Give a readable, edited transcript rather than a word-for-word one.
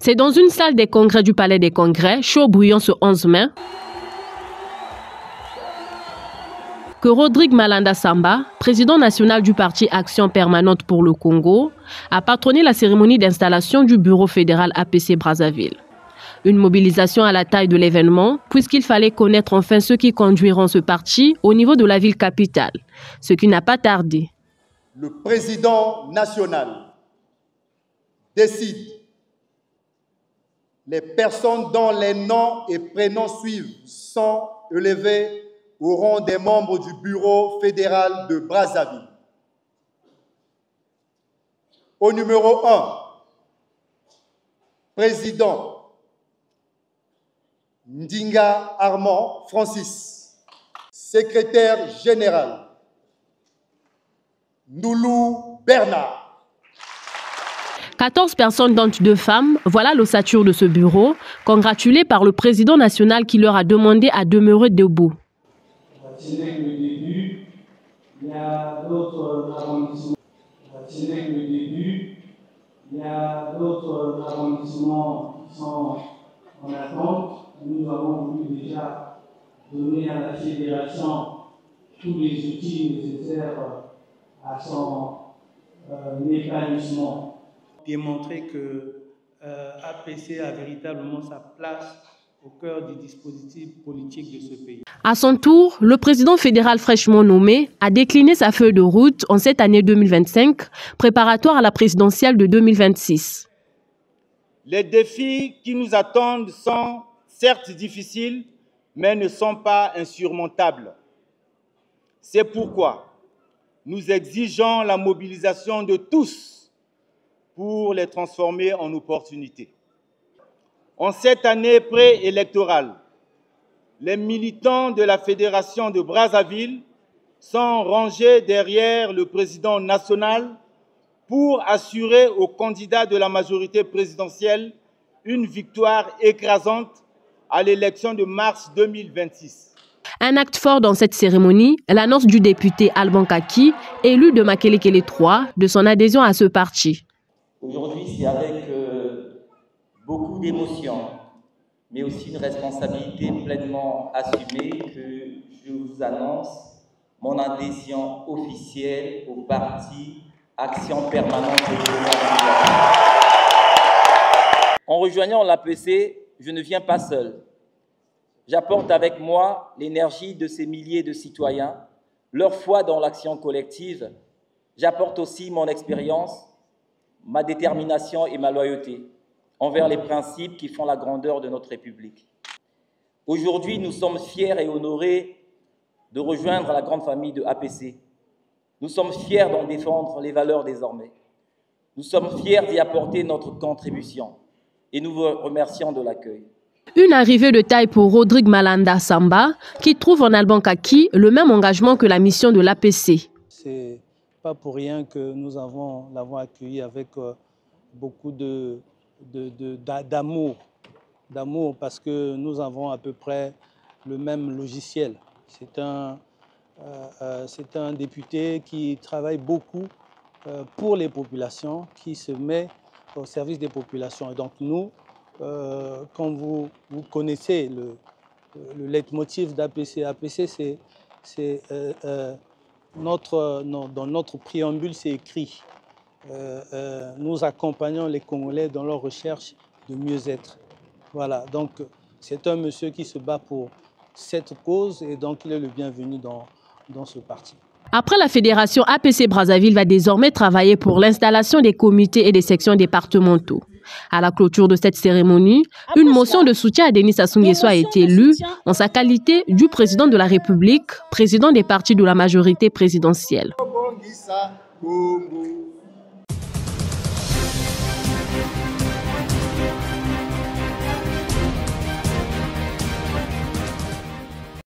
C'est dans une salle des congrès du Palais des Congrès, chaud bouillant ce 11 mai, que Rodrigue Malanda Samba, président national du parti Action Permanente pour le Congo, a patronné la cérémonie d'installation du bureau fédéral APC Brazzaville. Une mobilisation à la taille de l'événement, puisqu'il fallait connaître enfin ceux qui conduiront ce parti au niveau de la ville capitale, ce qui n'a pas tardé. Le président national décide les personnes dont les noms et prénoms suivent sont élevés au rang des membres du bureau fédéral de Brazzaville. Au numéro 1, président Ndinga Armand Francis, secrétaire général Noulou Bernard. 14 personnes dont 2 femmes, voilà l'ossature de ce bureau, congratulées par le président national qui leur a demandé à demeurer debout. Le début, il y a d'autres arrondissements. Il y a d'autres arrondissements qui sont en attente. Nous avons voulu déjà donner à la fédération tous les outils nécessaires à son épanouissement. Et montrer que APC a véritablement sa place au cœur du dispositif politique de ce pays. À son tour, le président fédéral fraîchement nommé a décliné sa feuille de route en cette année 2025, préparatoire à la présidentielle de 2026. Les défis qui nous attendent sont certes difficiles, mais ne sont pas insurmontables. C'est pourquoi nous exigeons la mobilisation de tous pour les transformer en opportunités. En cette année préélectorale, les militants de la Fédération de Brazzaville sont rangés derrière le président national pour assurer aux candidats de la majorité présidentielle une victoire écrasante à l'élection de mars 2026. Un acte fort dans cette cérémonie, l'annonce du député Alban Kaki, élu de Makelekele 3, de son adhésion à ce parti. Aujourd'hui, c'est avec beaucoup d'émotion, mais aussi une responsabilité pleinement assumée que je vous annonce mon adhésion officielle au parti Action Permanente pour le Congo. En rejoignant l'APC, je ne viens pas seul. J'apporte avec moi l'énergie de ces milliers de citoyens, leur foi dans l'action collective. J'apporte aussi mon expérience, ma détermination et ma loyauté envers les principes qui font la grandeur de notre République. Aujourd'hui, nous sommes fiers et honorés de rejoindre la grande famille de APC. Nous sommes fiers d'en défendre les valeurs désormais. Nous sommes fiers d'y apporter notre contribution et nous vous remercions de l'accueil. Une arrivée de taille pour Rodrigue Malanda Samba, qui trouve en Alban Kaki le même engagement que la mission de l'APC. C'est pas pour rien que nous l'avons accueilli avec beaucoup d'amour, parce que nous avons à peu près le même logiciel. C'est un député qui travaille beaucoup pour les populations, qui se met au service des populations. Et donc nous, quand vous connaissez le leitmotiv d'APC, c'est dans notre préambule, c'est écrit. Nous accompagnons les Congolais dans leur recherche de mieux-être. Voilà, donc c'est un monsieur qui se bat pour cette cause et donc il est le bienvenu dans ce parti. Après, la fédération APC Brazzaville va désormais travailler pour l'installation des comités et des sections départementaux. À la clôture de cette cérémonie, une motion de soutien à Denis Sassou Nguesso a été lue en sa qualité du président de la République, président des partis de la majorité présidentielle.